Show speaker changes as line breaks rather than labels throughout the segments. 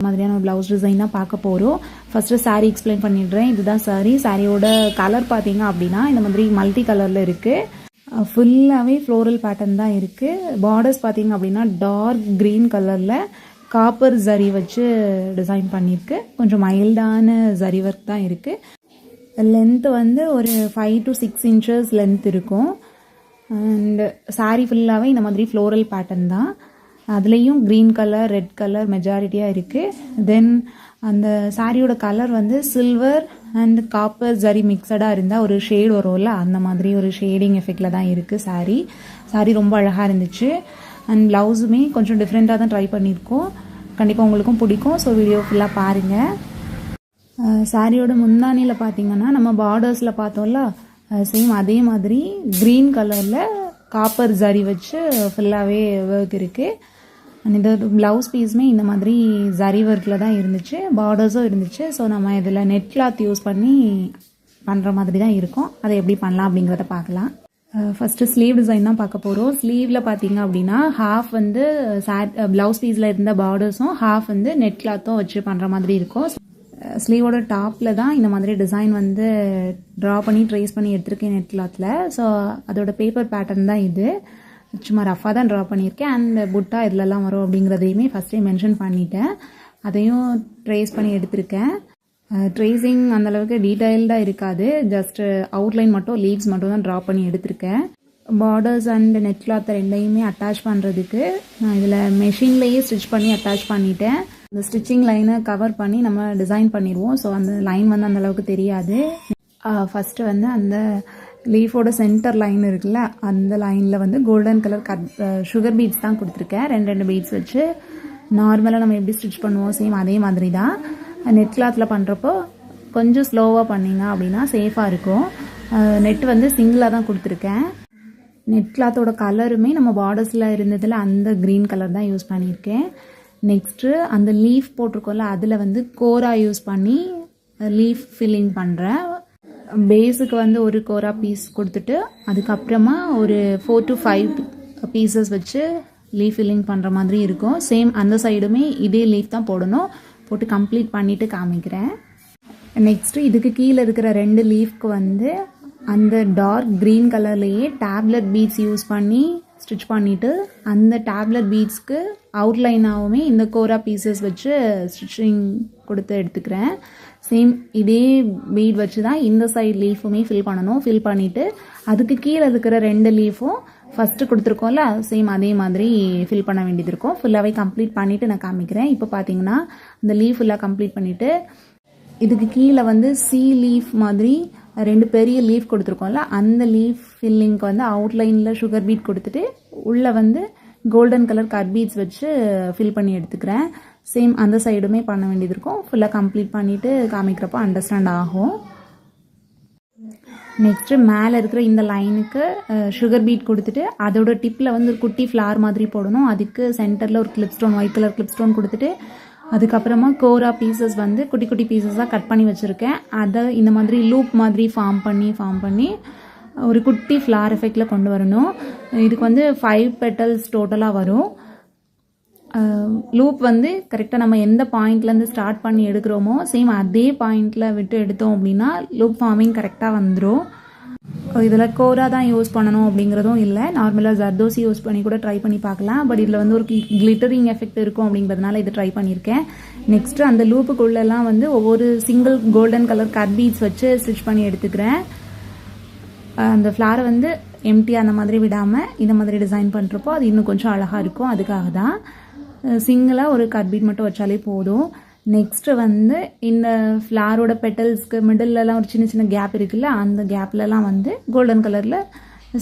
மாதிரியான ஒரு blouse design தான் பார்க்க போகிறோம். ஃபஸ்ட்டு சாரீ எக்ஸ்பிளைன் பண்ணிடுறேன். இதுதான் சாரீ. சாரியோட கலர் பார்த்தீங்க அப்படின்னா இந்த மாதிரி மல்டி கலரில் இருக்குது. ஃபுல்லாகவே ஃப்ளோரல் பேட்டர்ன் தான் இருக்குது. பார்டர்ஸ் பார்த்தீங்க அப்படின்னா டார்க் க்ரீன் கலரில் காப்பர் ஜரி வச்சு டிசைன் பண்ணியிருக்கு. கொஞ்சம் மைல்டான ஜரி ஒர்க் தான் இருக்குது. லென்த்து வந்து ஒரு 5 to 6 inches லென்த் இருக்கும். அண்ட் சாரீ ஃபுல்லாகவே இந்த மாதிரி ஃப்ளோரல் பேட்டர்ன் தான். அதுலேயும் க்ரீன் கலர், ரெட் கலர் மெஜாரிட்டியாக இருக்குது. தென் அந்த சாரியோட கலர் வந்து சில்வர் அண்ட் காப்பர் ஜரி மிக்சடாக இருந்தால் ஒரு ஷேட் வரும்ல, அந்த மாதிரி ஒரு ஷேடிங் எஃபெக்டில் தான் இருக்குது சாரீ ரொம்ப அழகாக இருந்துச்சு. அண்ட் ப்ளவுஸுமே கொஞ்சம் டிஃப்ரெண்ட்டாக தான் ட்ரை பண்ணியிருக்கோம். கண்டிப்பாக உங்களுக்கும் பிடிக்கும். ஸோ வீடியோ ஃபுல்லாக பாருங்கள். சாரியோட முந்தானியில் பார்த்தீங்கன்னா நம்ம பார்டர்ஸில் பார்த்தோம்ல, சேம் அதே மாதிரி க்ரீன் கலரில் காப்பர் ஜரி வச்சு ஃபுல்லாகவே ஒர்க் இருக்குது. அண்ட் இந்த ப்ளவுஸ் பீஸுமே இந்த மாதிரி ஜரி ஒர்க்கில் தான் இருந்துச்சு. பார்டர்ஸும் இருந்துச்சு. ஸோ நம்ம இதில் நெட் கிளாத் யூஸ் பண்ணி பண்ணுற மாதிரி தான் இருக்கும். அதை எப்படி பண்ணலாம் அப்படிங்கிறத பார்க்கலாம். ஃபஸ்ட்டு ஸ்லீவ் டிசைன் தான் பார்க்க போகிறோம். ஸ்லீவில் பார்த்தீங்க அப்படின்னா ஹாஃப் வந்து ப்ளவுஸ் பீஸில் இருந்த பார்டர்ஸும் ஹாஃப் வந்து நெட் கிளாத்தும் வச்சு பண்ணுற மாதிரி இருக்கும். ஸ்லீவோட டாப்பில் தான் இந்த மாதிரி டிசைன் வந்து ட்ரா பண்ணி ட்ரேஸ் பண்ணி எடுத்திருக்கேன் நெட் கிளாத்தில். ஸோ அதோட பேப்பர் பேட்டர்ன் தான் இது. சும்மா ரஃபாக தான் ட்ரா பண்ணியிருக்கேன். அண்ட் புட்டா இதிலலாம் வரும் அப்படிங்கிறதையுமே ஃபஸ்ட்டே மென்ஷன் பண்ணிட்டேன். அதையும் ட்ரேஸ் பண்ணி எடுத்திருக்கேன். ட்ரேசிங் அந்தளவுக்கு டீட்டெயில்டாக இருக்காது. ஜஸ்ட் அவுட்லைன் மட்டும், லீவ்ஸ் மட்டும் தான் ட்ரா பண்ணி எடுத்திருக்கேன். பார்டர்ஸ் அண்ட் நெட் கிளாத் ரெண்டையுமே அட்டாச் பண்ணுறதுக்கு நான் இதில் மெஷின்லேயே ஸ்டிச் பண்ணி அட்டாச் பண்ணிட்டேன். இந்த ஸ்டிச்சிங் லைனை கவர் பண்ணி நம்ம டிசைன் பண்ணிடுவோம். ஸோ அந்த லைன் வந்து அந்தளவுக்கு தெரியாது. ஃபஸ்ட்டு வந்து அந்த லீஃபோட சென்டர் லைன் இருக்குல்ல, அந்த லைனில் வந்து கோல்டன் கலர் சுகர் பீட்ஸ் தான் கொடுத்துருக்கேன். ரெண்டு பீட்ஸ் வச்சு நார்மலாக நம்ம எப்படி ஸ்டிச் பண்ணுவோம் சேம் அதே மாதிரி தான். நெட் கிளாத்தில் பண்ணுறப்போ கொஞ்சம் ஸ்லோவாக பண்ணிங்க அப்படின்னா சேஃபாக இருக்கும். நெட் வந்து சிங்கிளாக தான் கொடுத்துருக்கேன். நெட் கிளாத்தோட கலருமே நம்ம பார்டர்ஸில் இருந்ததில் அந்த க்ரீன் கலர் தான் யூஸ் பண்ணியிருக்கேன். நெக்ஸ்ட்டு அந்த லீஃப் போட்டிருக்கோம்ல, அதில் வந்து கோரா யூஸ் பண்ணி லீஃப் ஃபில்லிங் பண்ணுறேன். பேஸுக்கு வந்து ஒரு கோரா பீஸ் கொடுத்துட்டு அதுக்கப்புறமா ஒரு 4 to 5 பீசஸ் வச்சு லீஃப் ஃபில்லிங் பண்ணுற மாதிரி இருக்கும். சேம் அந்த சைடுமே இதே லீஃப் தான் போடணும். போட்டு கம்ப்ளீட் பண்ணிவிட்டு காமிக்கிறேன். நெக்ஸ்ட்டு இதுக்கு கீழே இருக்கிற 2 லீஃப்க்கு வந்து அந்த டார்க் க்ரீன் கலர்லேயே டேப்லெட் பீட்ஸ் யூஸ் பண்ணி ஸ்டிச் பண்ணிவிட்டு அந்த டேப்லெட் பீட்ஸ்க்கு அவுட்லைனாகவுமே இந்த கோரா பீசஸ் வச்சு ஸ்டிச்சிங் கொடுத்து எடுத்துக்கிறேன். சேம் இதே பீட் வச்சு தான் இந்த சைட் லீஃபுமே ஃபில் பண்ணணும். ஃபில் பண்ணிவிட்டு அதுக்கு கீழே இருக்கிற 2 லீஃபும் ஃபஸ்ட்டு கொடுத்துருக்கோம்ல, சேம் அதே மாதிரி ஃபில் பண்ண வேண்டியது இருக்கும். ஃபுல்லாகவே கம்ப்ளீட் பண்ணிவிட்டு நான் காமிக்கிறேன். இப்போ பார்த்தீங்கன்னா இந்த லீஃப் ஃபுல்லாக கம்ப்ளீட் பண்ணிவிட்டு இதுக்கு கீழே வந்து சி லீஃப் மாதிரி 2 பெரிய லீஃப் கொடுத்துருக்கோம்ல, அந்த லீஃப் ஃபில்லிங்க்கு வந்து அவுட்லைனில் சுகர் பீட் கொடுத்துட்டு உள்ளே வந்து கோல்டன் கலர் கட் பீட்ஸ் வச்சு ஃபில் பண்ணி எடுத்துக்கிறேன். சேம் அந்த சைடுமே பண்ண வேண்டியது இருக்கும். ஃபுல்லாக கம்ப்ளீட் பண்ணிவிட்டு காமிக்கிறப்போ அண்டர்ஸ்டாண்ட் ஆகும். நெக்ஸ்ட்டு மேலே இருக்கிற இந்த லைனுக்கு சுகர் பீட் கொடுத்துட்டு அதோட டிப்பில் வந்து ஒரு குட்டி ஃப்ளார் மாதிரி போடணும். அதுக்கு சென்டரில் ஒரு clip stone, white colour clip stone கொடுத்துட்டு அதுக்கப்புறமா கோரா பீசஸ் வந்து குட்டி குட்டி பீசஸாக கட் பண்ணி வச்சுருக்கேன். அதை இந்த மாதிரி லூப் மாதிரி ஃபார்ம் பண்ணி ஒரு குட்டி ஃப்ளார் எஃபெக்டில் கொண்டு வரணும். இதுக்கு வந்து 5 petals டோட்டலாக வரும். லூப் வந்து கரெக்டாக நம்ம எந்த பாயிண்ட்லேருந்து ஸ்டார்ட் பண்ணி எடுக்கிறோமோ சேம் அதே பாயிண்டில் விட்டு எடுத்தோம் அப்படின்னா லூப் ஃபார்மிங் கரெக்டாக வந்துடும். இதில் கோரா தான் யூஸ் பண்ணணும் அப்படிங்கிறதும் இல்லை. நார்மலாக ஜர்தோசி யூஸ் பண்ணி கூட ட்ரை பண்ணி பார்க்கலாம். பட் இதில் வந்து ஒரு கிளிட்டரிங் எஃபெக்ட் இருக்கும் அப்படிங்கிறதுனால இதை ட்ரை பண்ணியிருக்கேன். நெக்ஸ்ட்டு அந்த லூப்புக்குள்ளெல்லாம் வந்து ஒவ்வொரு single golden colour cut beads வச்சு ஸ்டிச் பண்ணி எடுத்துக்கிறேன். அந்த ஃப்ளாரை வந்து எம்டியாக அந்த மாதிரி விடாமல் இந்த மாதிரி டிசைன் பண்ணுறப்போ அது இன்னும் கொஞ்சம் அழகாக இருக்கும். அதுக்காக தான் சிங்கிளாக ஒரு கட் பீட் மட்டும் வச்சாலே போதும். நெக்ஸ்ட்டு வந்து இந்த ஃப்ளாரோட பெட்டல்ஸ்க்கு மிடில்லலாம் ஒரு சின்ன சின்ன கேப் இருக்குல்ல, அந்த கேப்லலாம் வந்து கோல்டன் கலரில்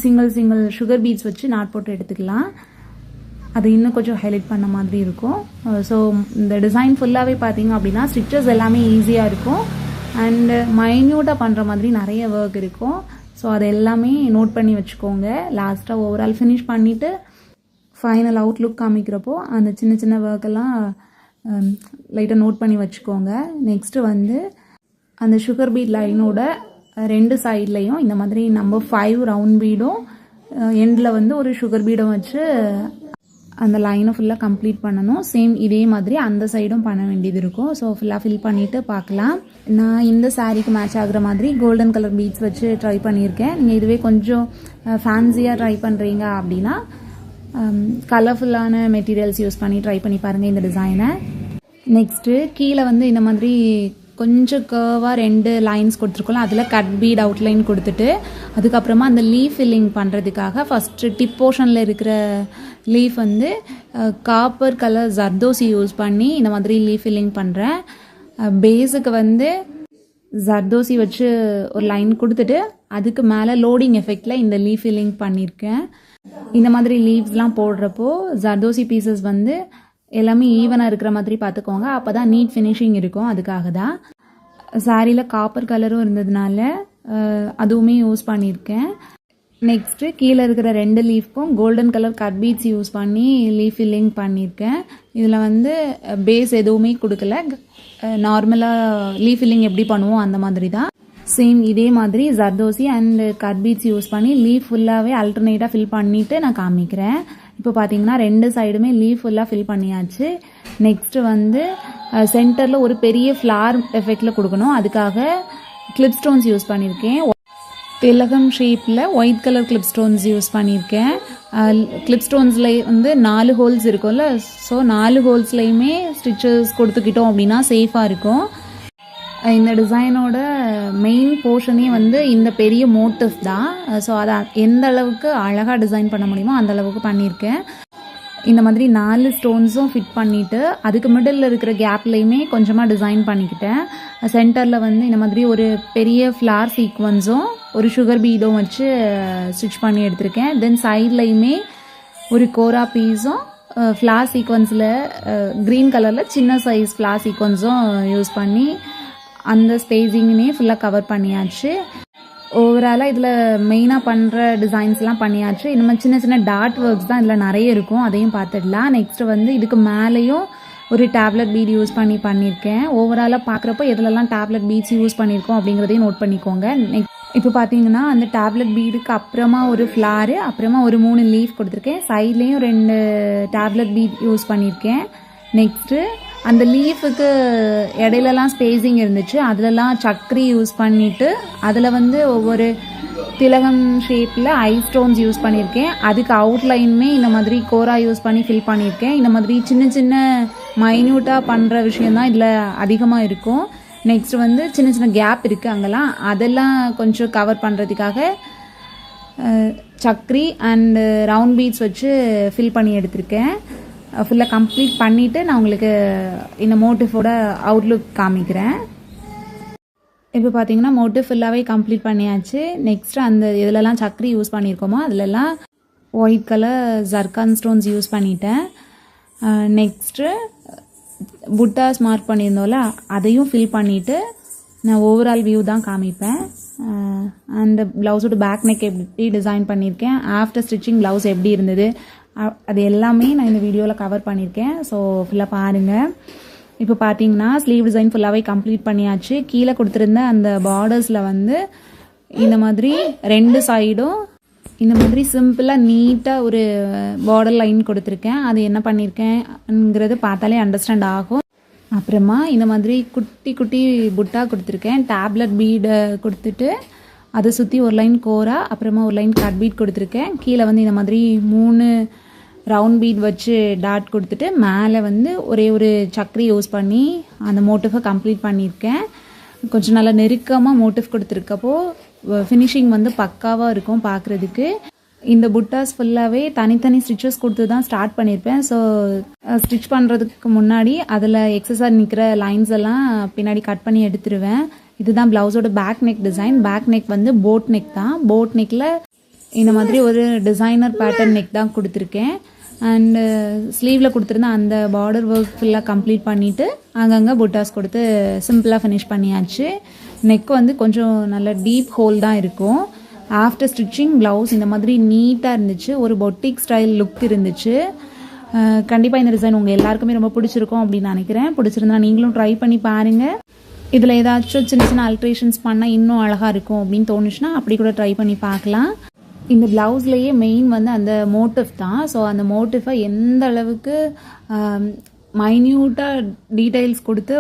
சிங்கிள் சுகர் பீட்ஸ் வச்சு நாட் போட்டு எடுத்துக்கலாம். அது இன்னும் கொஞ்சம் ஹைலைட் பண்ண மாதிரி இருக்கும். ஸோ இந்த டிசைன் ஃபுல்லாகவே பார்த்தீங்க அப்படின்னா ஸ்டிச்சஸ் எல்லாமே ஈஸியாக இருக்கும். அண்டு மைன்யூட்டாக பண்ணுற மாதிரி நிறைய ஒர்க் இருக்கும். ஸோ அது எல்லாமே நோட் பண்ணி வச்சுக்கோங்க. லாஸ்ட்டாக ஓவரால் ஃபினிஷ் பண்ணிவிட்டு ஃபைனல் அவுட்லுக் காமிக்கிறப்போ அந்த சின்ன சின்ன ஒர்க்கெல்லாம் லைட்டாக நோட் பண்ணி வச்சுக்கோங்க. நெக்ஸ்ட்டு வந்து அந்த சுகர் பீட் லைனோட 2 சைட்லேயும் இந்த மாதிரி நம்பர் 5 ரவுண்ட் பீடும் எண்டில் வந்து ஒரு சுகர் பீடும் வச்சு அந்த லைனை ஃபுல்லாக கம்ப்ளீட் பண்ணணும். சேம் இதே மாதிரி அந்த சைடும் பண்ண வேண்டியது இருக்கும். ஸோ ஃபுல்லாக ஃபில் பண்ணிவிட்டு பார்க்கலாம். நான் இந்த சாரீக்கு மேட்ச் ஆகுற மாதிரி கோல்டன் கலர் பீட்ஸ் வச்சு ட்ரை பண்ணியிருக்கேன். நீங்கள் இதுவே கொஞ்சம் ஃபேன்சியாக ட்ரை பண்ணுறீங்க அப்படின்னா கலர்ஃபுல்லான மெட்டீரியல்ஸ் யூஸ் பண்ணி ட்ரை பண்ணி பாருங்கள் இந்த டிசைனை. நெக்ஸ்ட்டு கீழே வந்து இந்த மாதிரி கொஞ்சம் கர்வாக 2 லைன்ஸ் கொடுத்துருக்கோம். அதில் கட் பீட் அவுட்லைன் கொடுத்துட்டு அதுக்கப்புறமா அந்த லீஃப் ஃபில்லிங் பண்ணுறதுக்காக ஃபஸ்ட்டு டிப் போர்ஷனில் இருக்கிற லீஃப் வந்து காப்பர் கலர் ஜர்தோசி யூஸ் பண்ணி இந்த மாதிரி லீஃப் ஃபில்லிங் பண்ணுறேன். பேஸுக்கு வந்து ஜர்தோசி வச்சு ஒரு லைன் கொடுத்துட்டு அதுக்கு மேலே லோடிங் எஃபெக்டில் இந்த லீஃப் ஃபில்லிங் பண்ணியிருக்கேன். இந்த மாதிரி லீவ்ஸ்லாம் போடுறப்போ ஜர்தோசி பீசஸ் வந்து எல்லாமே ஈவனாக இருக்கிற மாதிரி பார்த்துக்கோங்க. அப்போ தான் நீட் ஃபினிஷிங் இருக்கும். அதுக்காக தான் சாரியில் காப்பர் கலரும் இருந்ததுனால அதுவுமே யூஸ் பண்ணியிருக்கேன். நெக்ஸ்ட்டு கீழே இருக்கிற 2 லீஃப்க்கும் golden colour cut beads use பண்ணி லீஃப் ஃபில்லிங் பண்ணியிருக்கேன். இதில் வந்து பேஸ் எதுவுமே கொடுக்கல. நார்மலாக லீஃப் ஃபில்லிங் எப்படி பண்ணுவோம் அந்த மாதிரி தான். சேம் இதே மாதிரி zardozi and cut beads use பண்ணி லீஃப் ஃபுல்லாகவே அல்டர்னேட்டாக ஃபில் பண்ணிவிட்டு நான் காமிக்கிறேன். இப்போ பார்த்தீங்கன்னா 2 சைடுமே லீஃப் ஃபுல்லாக ஃபில் பண்ணியாச்சு. நெக்ஸ்ட்டு வந்து சென்டரில் ஒரு பெரிய ஃப்ளார் எஃபெக்டில் கொடுக்கணும். அதுக்காக கிளிப் ஸ்டோன்ஸ் யூஸ் பண்ணியிருக்கேன். திலகம் ஷேப்பில் white colour clip stones use பண்ணியிருக்கேன். கிளிப் ஸ்டோன்ஸில் வந்து 4 ஹோல்ஸ் இருக்கும்ல, ஸோ 4 ஹோல்ஸ்லையுமே ஸ்டிச்சஸ் கொடுத்துக்கிட்டோம் அப்படின்னா சேஃபாக இருக்கும். இந்த டிசைனோட மெயின் போர்ஷனே வந்து இந்த பெரிய மோட்டிவ் தான். ஸோ அதை எந்த அளவுக்கு அழகாக டிசைன் பண்ண முடியுமோ அந்த அளவுக்கு பண்ணியிருக்கேன். இந்த மாதிரி 4 ஸ்டோன்ஸும் ஃபிட் பண்ணிவிட்டு அதுக்கு மிடில் இருக்கிற கேப்லேயுமே கொஞ்சமாக டிசைன் பண்ணிக்கிட்டேன். சென்டரில் வந்து இந்த மாதிரி ஒரு பெரிய ஃப்ளார் சீக்வன்ஸும் ஒரு சுகர் பீடும் வச்சு ஸ்டிச் பண்ணி எடுத்திருக்கேன். தென் சைட்லையுமே ஒரு கோரா பீஸும் ஃப்ளார் சீக்வன்ஸில் க்ரீன் கலரில் சின்ன சைஸ் ஃப்ளார் சீக்வன்ஸும் யூஸ் பண்ணி அந்த ஸ்பேஸிங்குமே ஃபுல்லாக கவர் பண்ணியாச்சு. ஓவராலாக இதில் மெயினாக பண்ணுற டிசைன்ஸ்லாம் பண்ணியாச்சு. இந்த மாதிரி சின்ன சின்ன டாட் ஒர்க்ஸ் தான் இதில் நிறைய இருக்கும், அதையும் பார்த்துடலாம். நெக்ஸ்ட்டு வந்து இதுக்கு மேலேயும் ஒரு டேப்லெட் பீட் யூஸ் பண்ணியிருக்கேன். ஓவராலாக பார்க்குறப்போ எதுலலாம் டேப்லெட் பீட்ஸ் யூஸ் பண்ணியிருக்கோம் அப்படிங்கிறதையும் நோட் பண்ணிக்கோங்க. இப்போ பார்த்தீங்கன்னா அந்த டேப்லெட் பீடுக்கு அப்புறமா ஒரு ஃப்ளாரு, அப்புறமா ஒரு 3 லீஃப் கொடுத்துருக்கேன். சைட்லேயும் 2 டேப்லெட் பீட் யூஸ் பண்ணியிருக்கேன். நெக்ஸ்ட்டு அந்த லீஃபுக்கு இடையிலலாம் ஸ்பேஸிங் இருந்துச்சு, அதிலலாம் சக்கரி யூஸ் பண்ணிவிட்டு அதில் வந்து ஒவ்வொரு திலகம் ஷேப்பில் ஐ ஸ்டோன்ஸ் யூஸ் பண்ணியிருக்கேன். அதுக்கு அவுட்லைனுமே இந்த மாதிரி கோரா யூஸ் பண்ணி ஃபில் பண்ணியிருக்கேன். இந்த மாதிரி சின்ன சின்ன மைன்யூட்டாக பண்ணுற விஷயந்தான் இதில் அதிகமாக இருக்கும். நெக்ஸ்ட் வந்து சின்ன சின்ன கேப் இருக்குது, அங்கெல்லாம் அதெல்லாம் கொஞ்சம் கவர் பண்ணுறதுக்காக சக்கரி அண்டு ரவுண்ட் பீட்ஸ் வச்சு ஃபில் பண்ணி எடுத்திருக்கேன். ஃபுல்லாக கம்ப்ளீட் பண்ணிவிட்டு நான் உங்களுக்கு இந்த மோட்டிஃபோட அவுட்லுக் காமிக்கிறேன். இப்போ பார்த்தீங்கன்னா மோட்டிவ் ஃபுல்லாகவே கம்ப்ளீட் பண்ணியாச்சு. நெக்ஸ்ட்டு அந்த இதிலலாம் சக்கரி யூஸ் பண்ணியிருக்கோமோ அதிலெல்லாம் white colour zircon stones use பண்ணிட்டேன். நெக்ஸ்ட்டு புட்டாஸ் மார்க் பண்ணியிருந்தோம்ல அதையும் ஃபில் பண்ணிவிட்டு நான் ஓவரால் வியூ தான் காமிப்பேன். அந்த ப்ளவுஸோட பேக் நெக் எப்படி டிசைன் பண்ணியிருக்கேன், ஆஃப்டர் ஸ்டிச்சிங் ப்ளவுஸ் எப்படி இருந்தது, அது எல்லாமே நான் இந்த வீடியோவில் கவர் பண்ணியிருக்கேன். ஸோ ஃபுல்லாக பாருங்கள். இப்போ பார்த்தீங்கன்னா ஸ்லீவ் டிசைன் ஃபுல்லாகவே கம்ப்ளீட் பண்ணியாச்சு. கீழே கொடுத்துருந்த அந்த பார்டர்ஸில் வந்து இந்த மாதிரி 2 சைடும் இந்த மாதிரி சிம்பிளாக நீட்டாக ஒரு பார்டர் லைன் கொடுத்துருக்கேன். அது என்ன பண்ணியிருக்கேன்ங்கிறது பார்த்தாலே அண்டர்ஸ்டாண்ட் ஆகும். அப்புறமா இந்த மாதிரி குட்டி குட்டி புட்டா கொடுத்துருக்கேன். டேப்லெட் பீடை கொடுத்துட்டு அதை சுற்றி ஒரு லைன் கோரா, அப்புறமா ஒரு லைன் கட் பீட் கொடுத்துருக்கேன். கீழே வந்து இந்த மாதிரி 3 ரவுண்ட் பீட் வச்சு டாட் கொடுத்துட்டு மேலே வந்து ஒரே ஒரு சக்கரி யூஸ் பண்ணி அந்த மோட்டிஃபை கம்ப்ளீட் பண்ணியிருக்கேன். கொஞ்சம் நல்லா நெருக்கமாக மோட்டிவ் கொடுத்துருக்கப்போ ஃபினிஷிங் வந்து பக்காவாக இருக்கும் பார்க்குறதுக்கு. இந்த புட்டாஸ் ஃபுல்லாகவே தனித்தனி ஸ்டிச்சஸ் கொடுத்து தான் ஸ்டார்ட் பண்ணியிருப்பேன். ஸோ ஸ்டிச் பண்ணுறதுக்கு முன்னாடி அதில் எக்ஸஸாக நிற்கிற லைன்ஸ் எல்லாம் பின்னாடி கட் பண்ணி எடுத்துருவேன். இதுதான் ப்ளவுஸோட back neck design. Back neck வந்து போட் நெக் தான். போட் நெக்கில் இந்த மாதிரி ஒரு டிசைனர் பேட்டர்ன் நெக் தான் கொடுத்துருக்கேன். அண்டு ஸ்லீவில் கொடுத்துருந்தேன் அந்த பார்டர் ஒர்க் ஃபுல்லாக கம்ப்ளீட் பண்ணிவிட்டு அங்கங்கே புட்டாஸ் கொடுத்து சிம்பிளாக ஃபினிஷ் பண்ணியாச்சு. நெக் வந்து கொஞ்சம் நல்ல டீப் ஹோல் தான் இருக்கும். ஆஃப்டர் ஸ்டிச்சிங் ப்ளவுஸ் இந்த மாதிரி நீட்டாக இருந்துச்சு, ஒரு பொட்டிக் ஸ்டைல் லுக் இருந்துச்சு. கண்டிப்பாக இந்த டிசைன் உங்கள் எல்லாருக்குமே ரொம்ப பிடிச்சிருக்கும் அப்படின்னு நினைக்கிறேன். பிடிச்சிருந்தா நீங்களும் ட்ரை பண்ணி பாருங்கள். இதில் ஏதாச்சும் சின்ன சின்ன ஆல்ட்ரேஷன்ஸ் பண்ணால் இன்னும் அழகாக இருக்கும் அப்படின்னு தோணுச்சுன்னா அப்படி கூட ட்ரை பண்ணி பார்க்கலாம். இந்த ப்ளவுஸ்லேயே மெயின் வந்து அந்த மோட்டிவ் தான். ஸோ அந்த மோட்டிஃபை எந்த அளவுக்கு மைன்யூட்டாக டீட்டெயில்ஸ் கொடுத்து